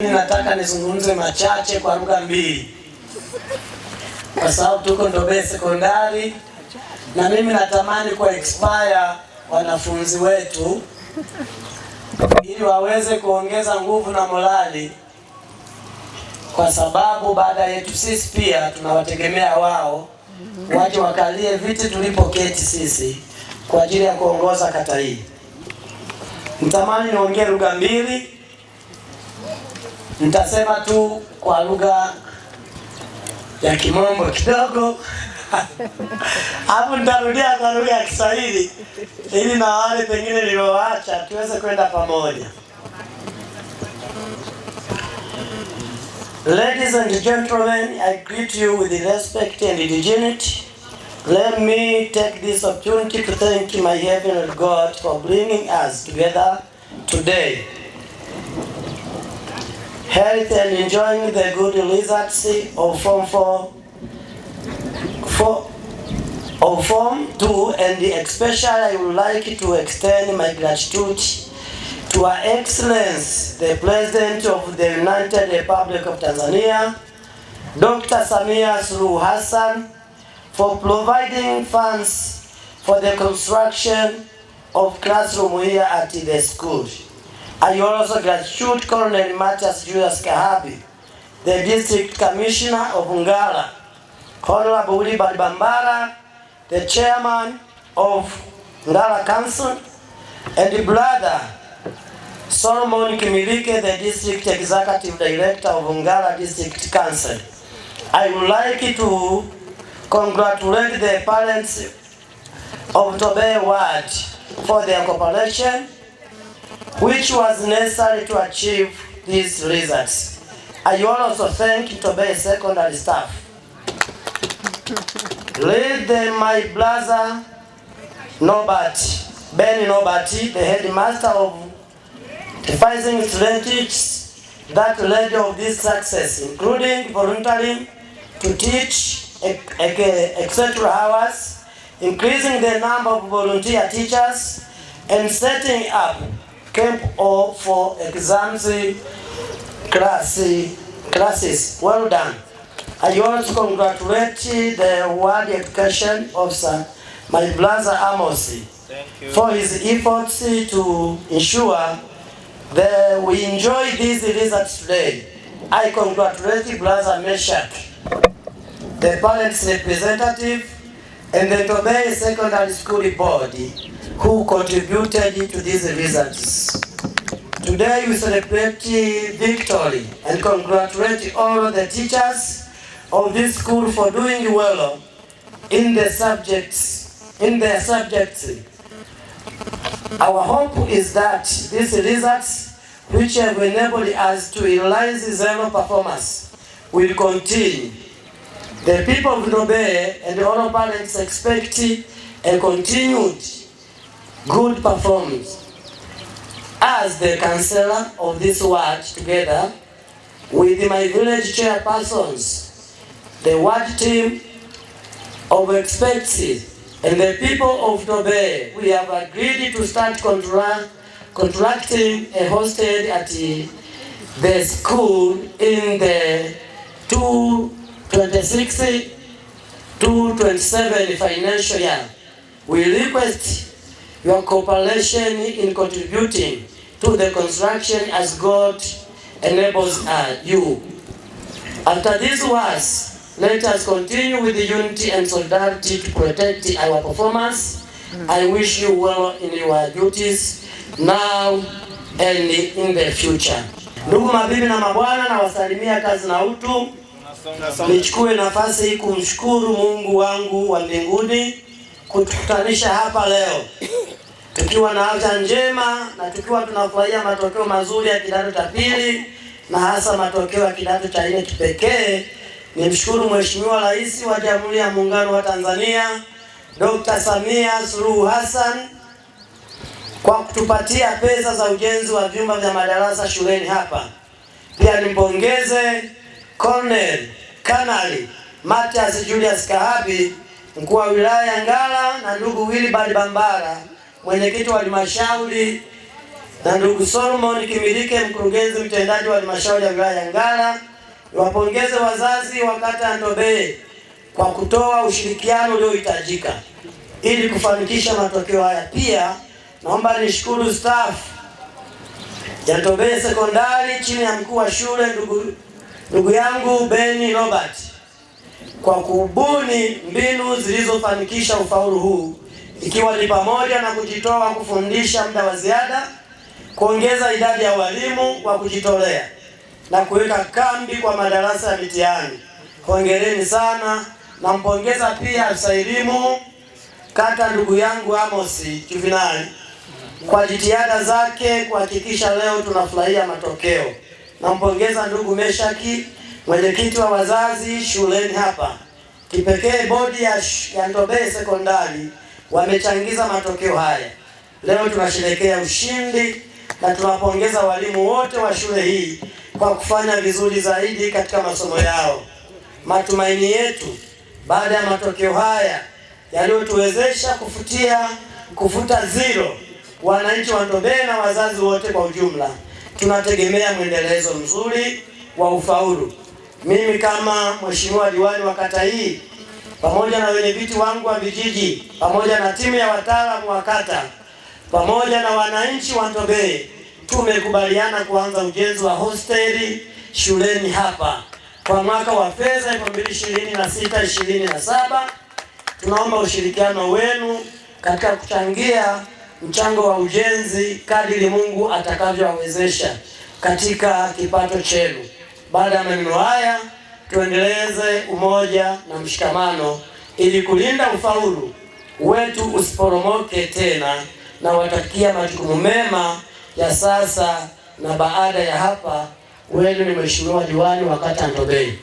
Nataka nizungumze machache kwa lugha mbili, kwa sababu tuko Ndobeye Sekondari na mimi natamani kwa expire wanafunzi wetu ili waweze kuongeza nguvu na morali, kwa sababu baada yetu sisi pia tunawategemea wao waje wakalie viti tulipoketi sisi kwa ajili ya kuongoza kata hii. Nitamani niongee lugha mbili. Nitasema tu kwa lugha ya Kimombo kidogo hapo nitarudia kwa lugha ya Kiswahili ili na wale pengine nilioacha tuweze kwenda pamoja. Ladies and gentlemen, I greet you with respect and dignity. Let me take this opportunity to thank my heavenly God for bringing us together today, health and enjoying the good results of Form 2, and especially I would like to extend my gratitude to Her Excellency, the President of the United Republic of Tanzania, Dr. Samia Suluhu Hassan, for providing funds for the construction of classroom here at the school. I also gratitude Colonel Mathias Julius Kahabi, the District Commissioner of Ngara, Honorable Willy Bambara, the Chairman of Ngara Council, and the brother Solomon Kimilike, the District Executive Director of Ngara District Council. I would like to congratulate the parents of Ndobeye Ward for their cooperation, which was necessary to achieve these results. I also thank Ndobeye Secondary staff, led my brother Ben Nobati, the headmaster of devising strategies that led of this success, including volunteering to teach etc. hours, increasing the number of volunteer teachers, and setting up camp for exams classes. Well done. I also congratulate the Ward Education Officer, my brother Amos, for his efforts to ensure that we enjoy these results today. I congratulate brother Meshach, the parents representative, and the Ndobeye Secondary School Board who contributed to these results. Today we celebrate victory and congratulate all the teachers of this school for doing well in their subjects. Our hope is that these results, which have enabled us to realize zero performance, will continue. The people of Ndobeye and all parents expect a continued good performance. As the councillor of this ward, together with my village chairpersons, the ward team of experts, and the people of Ndobeye, we have agreed to start contracting a hostel at the school in the 2026-2027 financial year. We request your cooperation in contributing to the construction as God enables you. After these words, let us continue with the unity and solidarity to protect our performance. I wish you well in your duties now and in the future. Ndugu mabibi na mabwana, na wasalimia kazi na utu. Nichukue nafasi hii kumshukuru Mungu wangu wa mbinguni kutukutanisha hapa leo tukiwa na afya njema na tukiwa tunafurahia matokeo mazuri ya kidato cha pili na hasa matokeo ya kidato cha 4 kipekee. Nimshukuru Mheshimiwa Rais wa Jamhuri ya Muungano wa Tanzania Dr. Samia Suluhu Hassan kwa kutupatia pesa za ujenzi wa vyumba vya madarasa shuleni hapa. Pia nimpongeze Colonel Kanali Mathias Julius Kahabi, mkuu wa wilaya ya Ngara, na ndugu Willy Bambara, mwenyekiti wa halmashauri na ndugu Solomon Kimilike, mkurugenzi mtendaji wa halmashauri ya wilaya ya Ngara. Niwapongeze wazazi wa kata ya Ntobeye kwa kutoa ushirikiano uliohitajika ili kufanikisha matokeo haya. Pia naomba nishukuru staff ya Ntobeye Sekondari chini ya mkuu wa shule ndugu yangu Beni Robert kwa kubuni mbinu zilizofanikisha ufaulu huu, ikiwa ni pamoja na kujitoa kufundisha muda wa ziada, kuongeza idadi ya walimu wa kujitolea na kuweka kambi kwa madarasa ya mitihani. Hongereni sana. Nampongeza pia afisa elimu kata ndugu yangu Amos Juvenal kwa jitihada zake kuhakikisha leo tunafurahia matokeo. Nampongeza ndugu Meshaki, mwenyekiti wa wazazi shuleni hapa. Kipekee bodi ya Ntobeye Sekondari wamechangiza matokeo haya. Leo tunasherehekea ushindi na tunawapongeza walimu wote wa shule hii kwa kufanya vizuri zaidi katika masomo yao. Matumaini yetu baada ya matokeo haya yaliyotuwezesha kufuta zero wananchi wa Ntobeye na wazazi wote kwa ujumla, tunategemea mwendelezo mzuri wa ufaulu. Mimi kama mheshimiwa diwani wa kata hii pamoja na wenyeviti wangu wa vijiji pamoja na timu ya wataalamu wa kata pamoja na wananchi wa Ntobeye tumekubaliana kuanza ujenzi wa hosteli shuleni hapa kwa mwaka wa fedha 2026/27. Tunaomba ushirikiano wenu katika kuchangia mchango wa ujenzi kadiri Mungu atakavyowawezesha katika kipato chenu. Baada ya maneno haya, tuendeleze umoja na mshikamano ili kulinda ufaulu wetu usiporomoke tena, na watakia majukumu mema ya sasa na baada ya hapa. Wenu ni mheshimiwa diwani wa kata Ntobeye.